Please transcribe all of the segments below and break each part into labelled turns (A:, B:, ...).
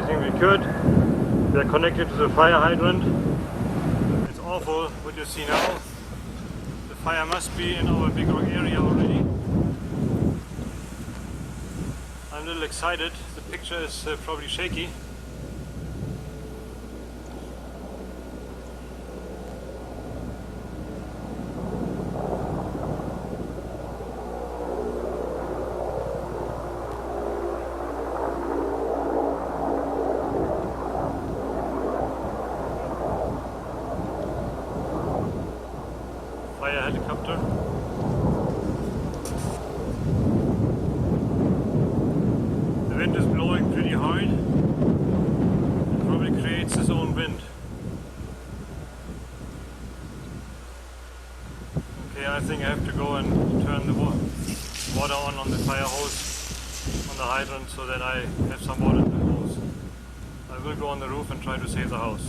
A: everything we could. We are connected to the fire hydrant. It's awful what you see now. The fire must be in our big rock area already. I'm a little excited. The picture is probably shaky. Fire helicopter. The wind is blowing pretty hard. It probably creates its own wind. Okay, I think I have to go and turn the water on the fire hose on the hydrant so that I have some water in the hose. I will go on the roof and try to save the house.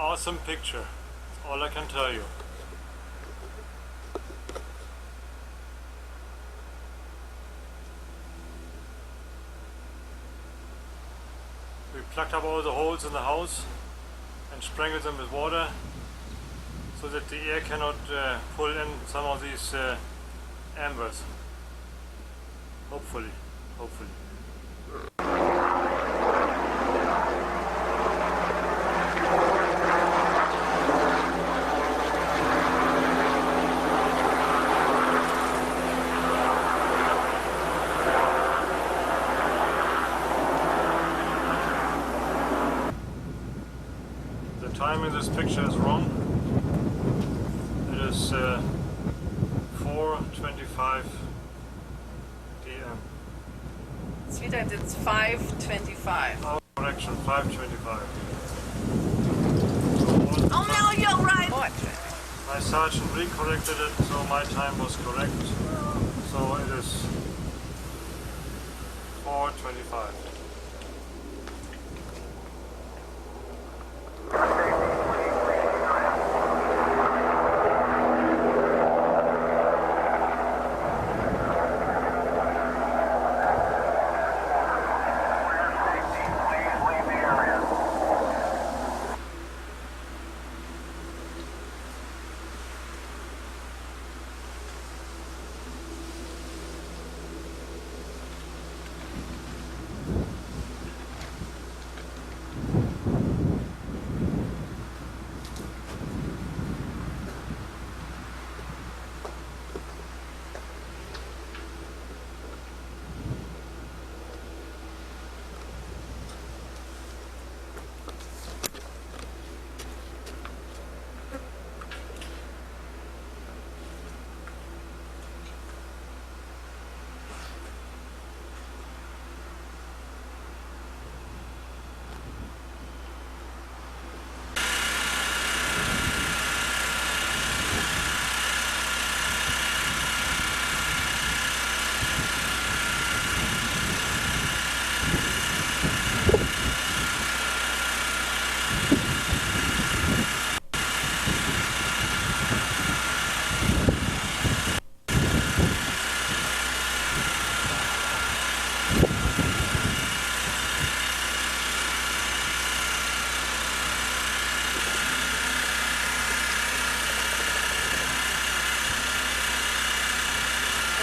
A: Awesome picture, that's all I can tell you. We plugged up all the holes in the house and sprinkled them with water so that the air cannot pull in some of these embers. Hopefully. The time in this picture is wrong. It is 4:25 p.m.
B: Sweetheart, it's 5:25.
A: Oh, correction, 5:25.
B: Oh no, you're right!
A: My sergeant recorrected it, so my time was correct. So it is 4:25.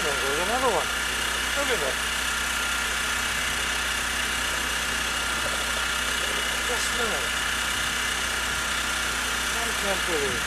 A: There's another one. Look at that. Just look at it. I can't believe it.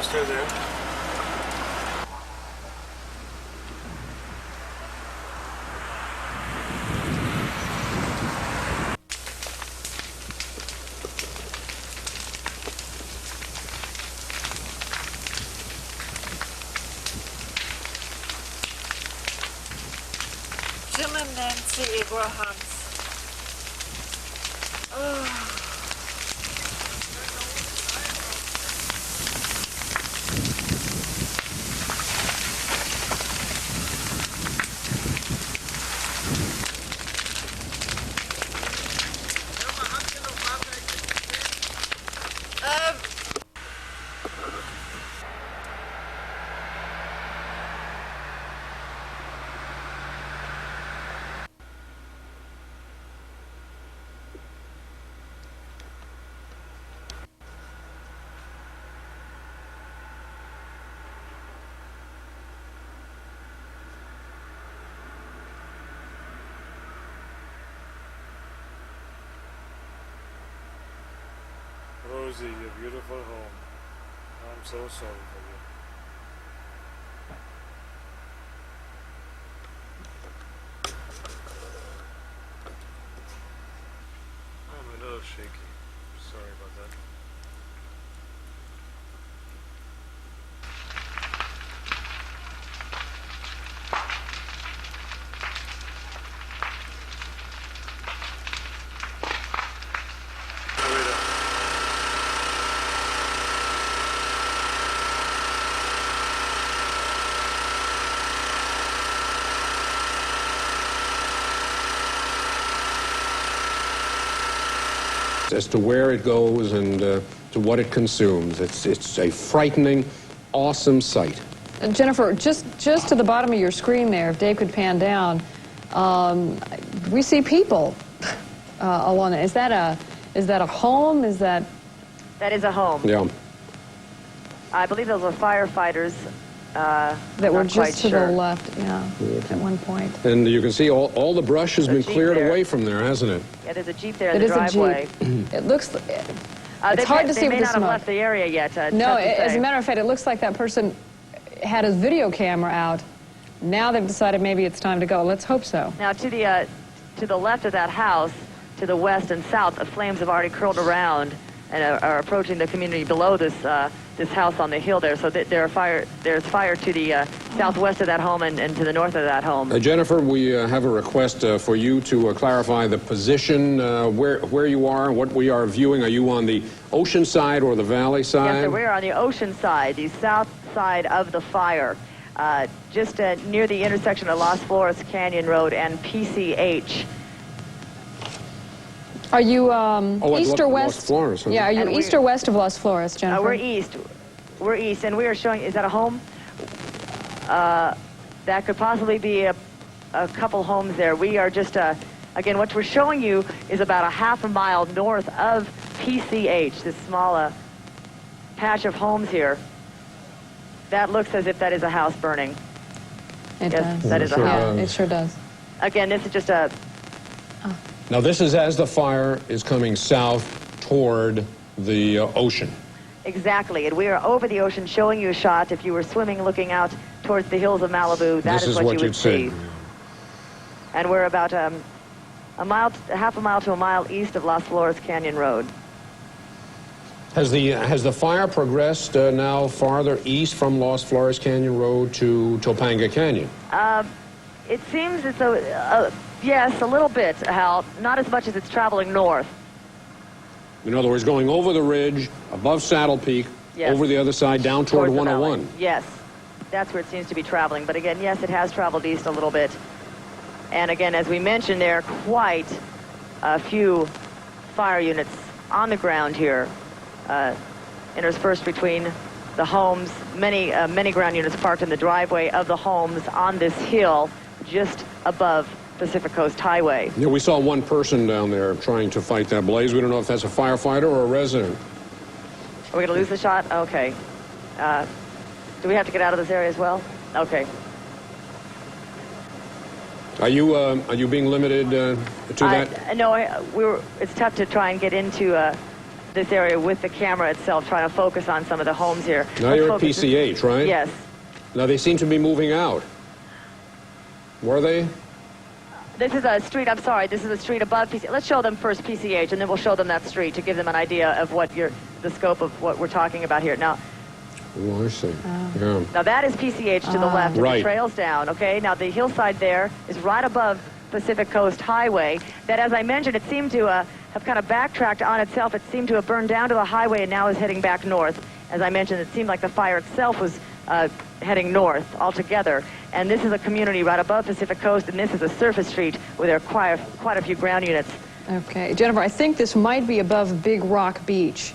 A: Still there.
B: Jim and Nancy Abrahams. Oh.
A: Rosie, your beautiful home. I'm so sorry for you. I'm a little shaky. Sorry about that.
C: As to where it goes and to what it consumes. It's a frightening, awesome sight.
D: Jennifer, just to the bottom of your screen there, if Dave could pan down, we see people along it. Is that a home?
E: That is a home.
C: Yeah.
E: I believe those were firefighters.
D: That were just to the left, yeah, at one point.
C: And you can see all the brush has been cleared away from there, hasn't it?
E: Yeah, there's a Jeep there in the driveway.
D: It is a Jeep. It looks, it's hard to see with the smoke. They may not have left the
E: area yet.
D: No, as a matter of fact, it looks like that person had his video camera out. Now they've decided maybe it's time to go. Let's hope so.
E: Now, to the left of that house, to the west and south, the flames have already curled around and are approaching the community below this house on the hill there. So there's fire to the southwest of that home and to the north of that home.
C: Jennifer, we have a request for you to clarify the position where you are and what we are viewing. Are you on the ocean side or the valley side?
E: Yes, sir, we're on the ocean side, the south side of the fire, just near the intersection of Las Flores Canyon Road and PCH.
D: Are you east or west?
C: Las Flores, huh?
D: Yeah, are you east or west of Las Flores, Jennifer?
E: We're east. We're east, and we are showing, is that a home? That could possibly be a couple homes there. We are just, again, what we're showing you is about a half a mile north of PCH, this small patch of homes here. That looks as if that is a house burning.
D: It
E: Yes,
D: does.
E: that is a
D: Yeah,
E: house.
D: it sure does.
E: Again, this is just a,
C: Now, this is as the fire is coming south toward the ocean.
E: exactly, and we are over the ocean showing you a shot. If you were swimming looking out towards the hills of Malibu, that
C: This
E: is
C: is
E: what you
C: you'd
E: would see.
C: see.
E: And we're about half a mile to a mile east of Las Flores Canyon Road.
C: Has the fire progressed now farther east from Las Flores Canyon Road to Topanga Canyon?
E: It seems as though, yes, a little bit, Hal. Not as much as it's traveling north.
C: In other words, going over the ridge, above Saddle Peak,
E: Yes.
C: over the other side, down toward
E: Towards the valley.
C: 101.
E: Yes, that's where it seems to be traveling. But again, yes, it has traveled east a little bit. And again, as we mentioned, there are quite a few fire units on the ground here, interspersed between the homes. Many ground units parked in the driveway of the homes on this hill just above Pacific Coast Highway.
C: Yeah, we saw one person down there trying to fight that blaze. We don't know if that's a firefighter or a resident.
E: Are we going to lose the shot? Okay. Do we have to get out of this area as well? Okay.
C: Are you being limited to that?
E: No, it's tough to try and get into this area with the camera itself, trying to focus on some of the homes here.
C: Now
E: Let's
C: you're at
E: focus-
C: PCH, right?
E: Yes.
C: Now they seem to be moving out. Were they?
E: This is a street, I'm sorry, this is a street above PCH. Let's show them first PCH, and then we'll show them that street to give them an idea of what the scope of what we're talking about here. Now,
C: Oh, I see. Yeah.
E: now that is PCH to the left, and
C: Right.
E: it trails down, okay? Now the hillside there is right above Pacific Coast Highway. That, as I mentioned, it seemed to have kind of backtracked on itself. It seemed to have burned down to the highway and now is heading back north. As I mentioned, it seemed like the fire itself was heading north altogether. And this is a community right above Pacific Coast, and this is a surface street where there are quite a few ground units.
D: Okay. Jennifer, I think this might be above Big Rock Beach.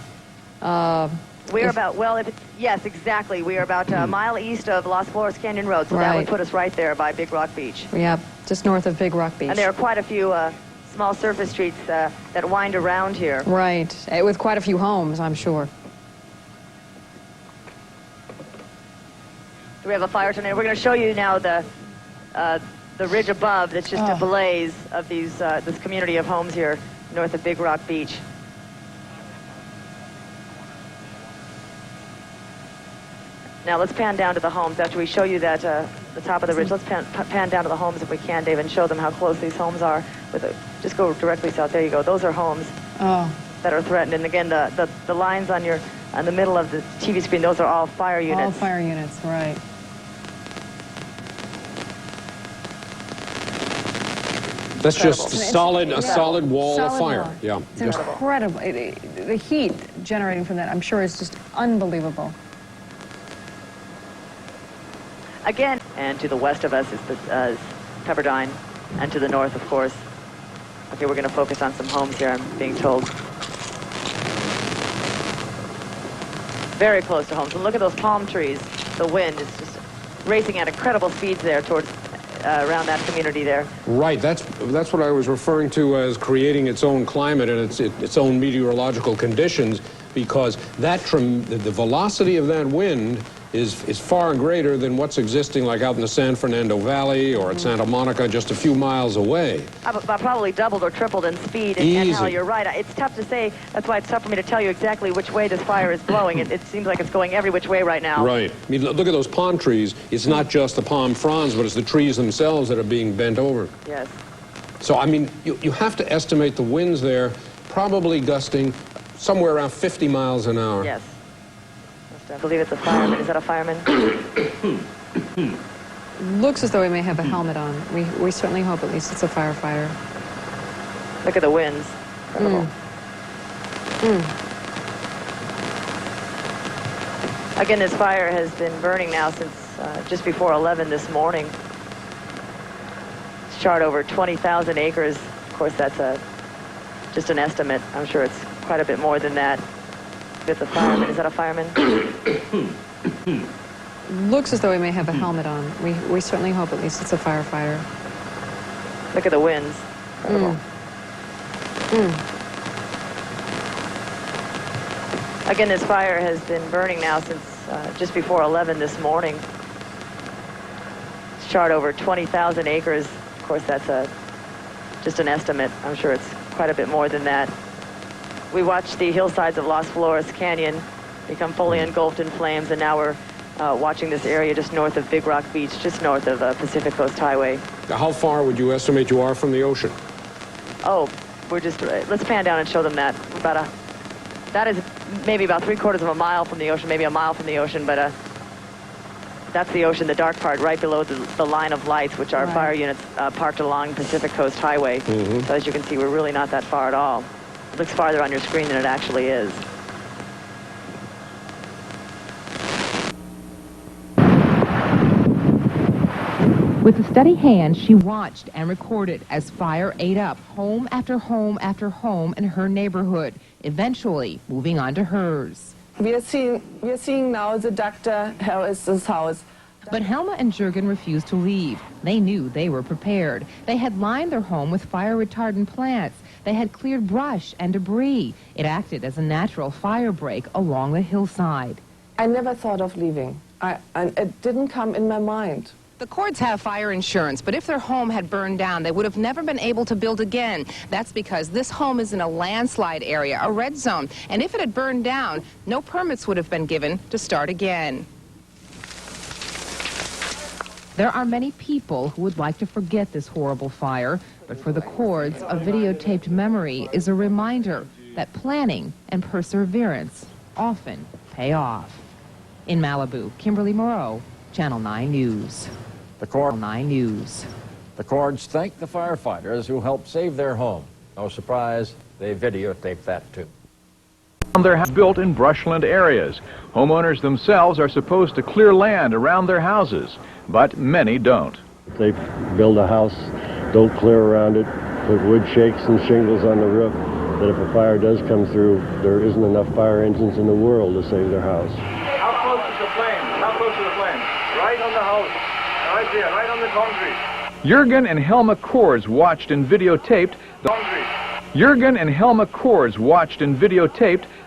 E: We're about, well, yes, exactly. We are about a mile east of Las Flores Canyon Road, so that
D: Right.
E: would put us right there by Big Rock Beach.
D: Yeah, just north of Big Rock Beach.
E: And there are quite a few small surface streets that wind around here.
D: Right, with quite a few homes, I'm sure.
E: Do we have a fire tornado? We're going to show you now the ridge above that's just a blaze of this community of homes here north of Big Rock Beach. Now let's pan down to the homes after we show you that the top of the ridge. Let's pan down to the homes if we can, Dave, and show them how close these homes are. Just go directly south. There you go. Those are homes that are threatened. And again, the lines on the middle of the TV screen, those are all fire units.
D: All fire units, right.
C: That's just
E: Incredible.
C: a solid wall of
D: Solid
C: fire.
D: wall.
C: Yeah.
D: It's
C: Just-
D: incredible. The heat generating from that, I'm sure, is just unbelievable.
E: Again, and to the west of us is Pepperdine, and to the north, of course. Okay, we're going to focus on some homes here, I'm being told. Very close to homes. And look at those palm trees. The wind is just racing at incredible speeds there towards around that community there.
C: Right. That's what I was referring to as creating its own climate and its own meteorological conditions, because the velocity of that wind is far greater than what's existing like out in the San Fernando Valley or at Santa Monica, just a few miles away.
E: About probably doubled or tripled in speed. And Hal, you're right. It's tough to say. That's why it's tough for me to tell you exactly which way this fire is blowing. It seems like it's going every which way right now.
C: Right. I mean, look at those palm trees. It's not just the palm fronds, but it's the trees themselves that are being bent over.
E: Yes.
C: So, I mean, you have to estimate the winds there probably gusting somewhere around 50 miles an hour.
E: Yes. I believe it's a fireman. Is that a fireman?
D: Looks as though he may have a helmet on. We certainly hope at least it's a firefighter.
E: Look at the winds. Incredible. Again, this fire has been burning now since just before 11 this morning. It's charred over 20,000 acres. Of course, that's just an estimate. I'm sure it's quite a bit more than that. Get the fireman. Is that a fireman?
D: Looks as though he may have a helmet on. We certainly hope at least it's a firefighter.
E: Look at the winds. Again, this fire has been burning now since just before 11 this morning. It's charred over 20,000 acres. Of course, that's just an estimate. I'm sure it's quite a bit more than that. We watched the hillsides of Las Flores Canyon become fully engulfed in flames, and now we're watching this area just north of Big Rock Beach, just north of Pacific Coast Highway.
C: Now, how far would you estimate you are from the ocean?
E: Oh, we're just, let's pan down and show them that. That is maybe about 3/4 of a mile from the ocean, maybe a mile from the ocean, but that's the ocean, the dark part, right below the line of lights, which are fire units parked along Pacific Coast Highway. So as you can see, we're really not that far at all. It looks farther on your screen than it actually is.
F: With a steady hand, she watched and recorded as fire ate up home after home after home in her neighborhood, eventually moving on to hers.
G: We're seeing now the doctor, how is this house?
F: But Helma and Juergen refused to leave. They knew they were prepared. They had lined their home with fire-retardant plants. They had cleared brush and debris. It acted as a natural fire break along the hillside.
G: I never thought of leaving. And it didn't come in my mind.
H: The Cords have fire insurance, but if their home had burned down, they would have never been able to build again. That's because this home is in a landslide area, a red zone, and if it had burned down, no permits would have been given to start again.
F: There are many people who would like to forget this horrible fire, but for the Cords, a videotaped memory is a reminder that planning and perseverance often pay off. In Malibu, Kimberly Moreau, Channel 9 News.
I: The Cords thank the firefighters who helped save their home. No surprise, they videotaped that too.
J: Their house built in brushland areas. Homeowners themselves are supposed to clear land around their houses, but many don't.
K: If they build a house, don't clear around it, put wood shakes and shingles on the roof, that if a fire does come through, there isn't enough fire engines in the world to save their house.
A: How close is the flame? How close to the flame? Right on the house. Right there, right on the concrete.
J: Juergen and Helma Cords watched and videotaped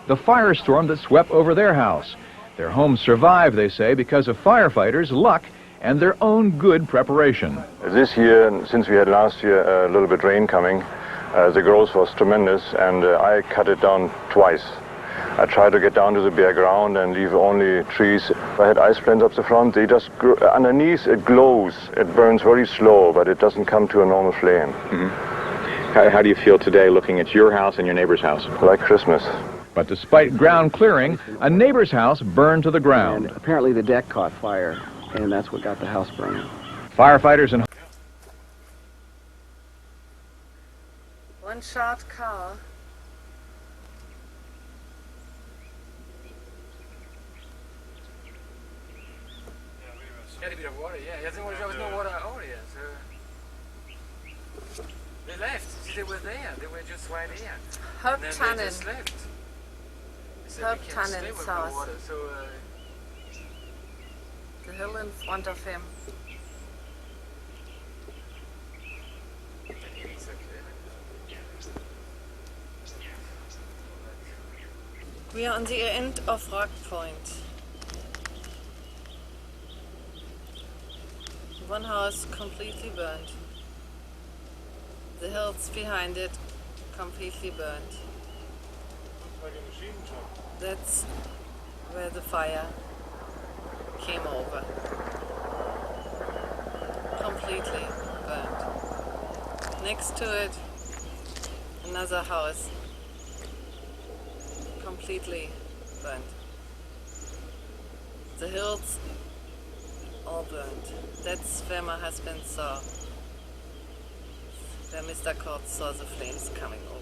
J: the firestorm that swept over their house. Their home survived, they say, because of firefighters' luck and their own good preparation.
L: This year, since we had last year a little bit rain coming, the growth was tremendous, and I cut it down twice. I tried to get down to the bare ground and leave only trees. I had ice plants up the front. They just underneath it glows. It burns very slow, but it doesn't come to a normal flame.
J: How do you feel today looking at your house and your neighbor's house?
L: Like Christmas.
J: But despite ground clearing, a neighbor's house burned to the ground.
M: And apparently the deck caught fire, and that's what got the house burning.
J: Firefighters and
B: One shot car.
A: Had a bit of water, yeah. There was no water over here, so they left. They were there. They were just right here.
B: Herb
A: They
B: Tannen.
A: just left. They said,
B: Herb
A: "We can't stay
B: Tannen's
A: with no
B: house.
A: water." So
B: The hill in front of him. We are on the end of Rock Point. One house completely burned. The hills behind it completely burned.
A: like a machine shop.
B: That's where the fire came over. Completely burned. Next to it, another house. Completely burned. The hills all burned. That's where my husband saw, where Mr. Cord saw the flames coming over.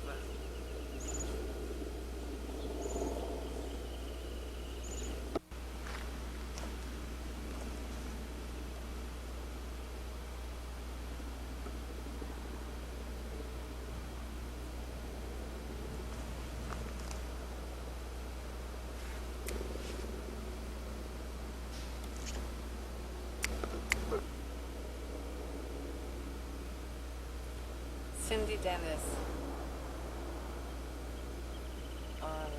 B: Cindy Dennis on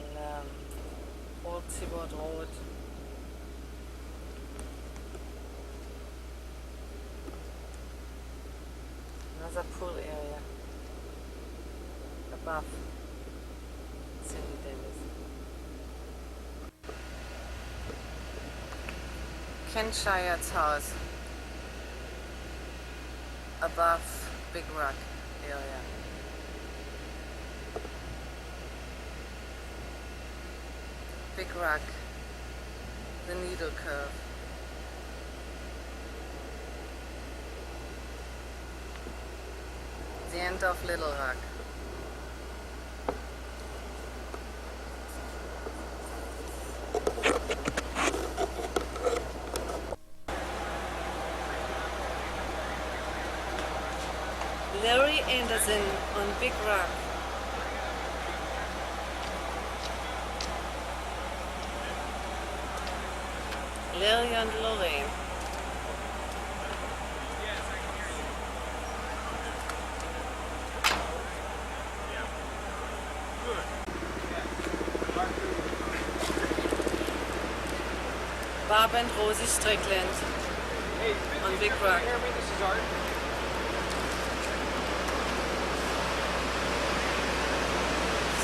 B: Old Seaboard Road. Another pool area above Cindy Dennis. Ken Shire's house above Big Rock area. Big Rock, the needle curve. The end of Little Rock. Larry Anderson on Big Rock. Larry and Lorraine. Bob and Rosie Strickland on Big Rock.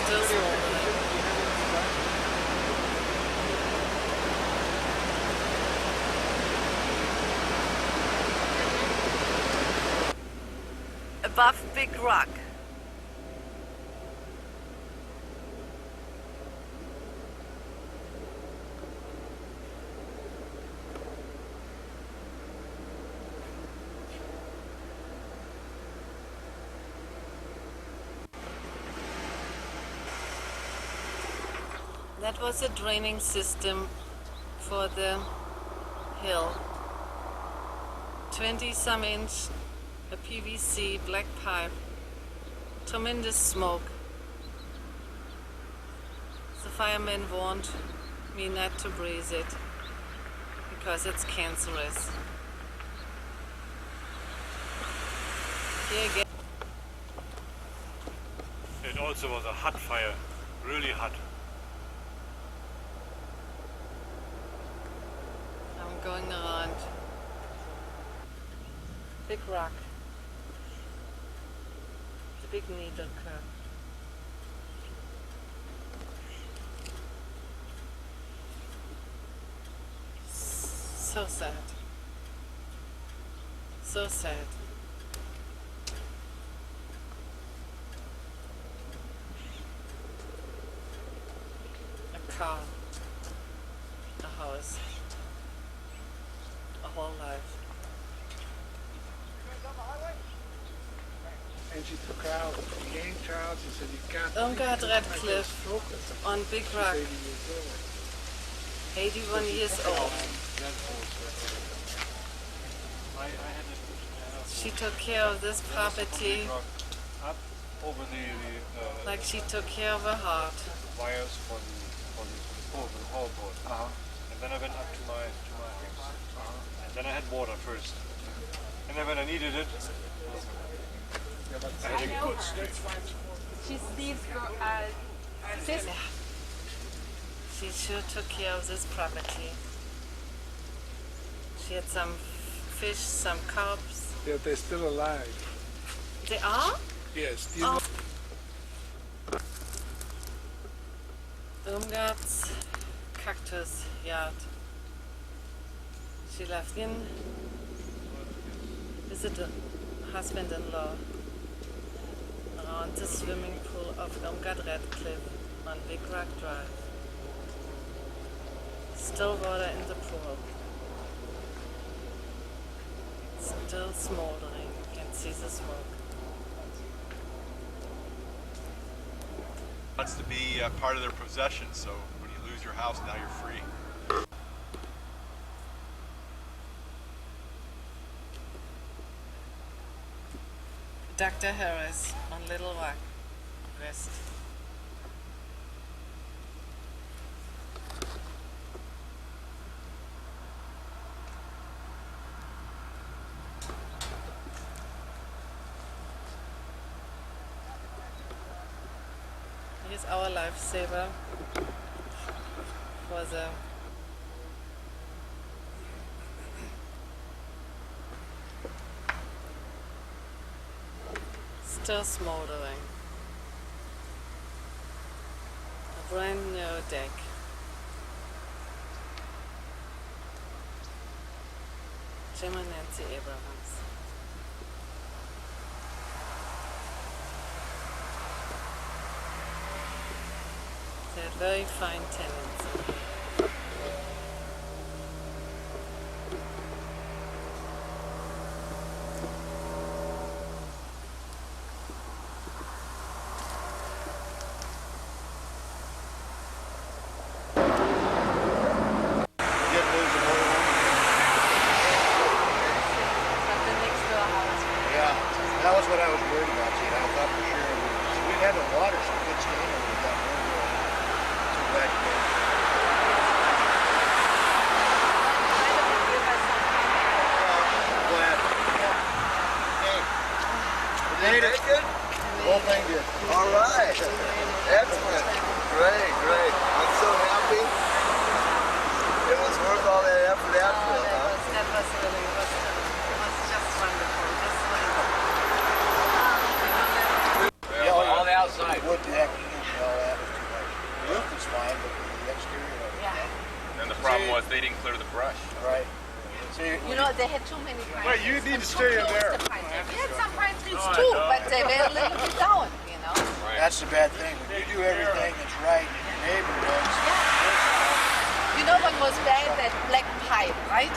B: Still smoldering. Above Big Rock. That was a draining system for the hill. 20-some inch, a PVC black pipe, tremendous smoke. The firemen warned me not to breathe it because it's cancerous. Here again.
A: It also was a hot fire, really hot.
B: I'm going around Big Rock, the big needle curve. So sad. So sad. A car, a house, a whole life.
N: And she took her out of the game trial. She said, you can't.
B: Irmgard Radcliffe on Big Rock, 81 years old. She took care of this property
A: Up over
B: like she took care of her heart.
A: wires for the whole board. And then I went up to my house. And then I had water first. And then when I needed it, I had a good sleep.
B: She sleeps She sure took care of this property. She had some fish, some carps.
N: Yeah, they're still alive.
B: They are?
N: Yes.
B: Oh. Irmgard's cactus yard. She left in, visit a husband-in-law around the swimming pool of Irmgard Radcliffe on Big Rock Drive. Still water in the pool. Still smoldering. You can see the smoke.
O: Wants to be part of their possession, so when you lose your house, now you're free.
B: Dr. Harris on Little Rock West. is our lifesaver for the still smoldering. A brand new deck. Jim and Nancy Abrahams. They're very fine tenants.
P: That was what I was worried about, see, I thought for sure we had the water so good staying and we got too bad. Glad. Hey. Made it. The whole thing did.
Q: All right. Excellent. Great, great. I'm so happy. It was worth all that effort after, huh?
B: That was really, it was just wonderful. Just wonderful.
P: All the outside. Wood decking and all that was too much. The roof was fine, but the exterior of it.
R: And the problem was they didn't clear the brush.
P: Right. See,
S: You know, they had too many pine
P: Wait, you need to stay in there.
S: We had some pine trees too, but they were a little bit down, you know.
P: That's the bad thing. When you do everything that's right and your neighbor does.
S: You know what was bad? That black pipe, right?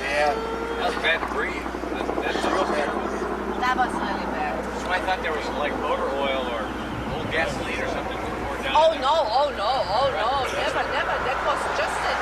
P: Yeah.
R: That's bad to breathe. That's
P: real bad.
S: That was really bad.
R: So I thought there was like motor oil or old gasoline or something poured down.
S: Oh no, never. That was just a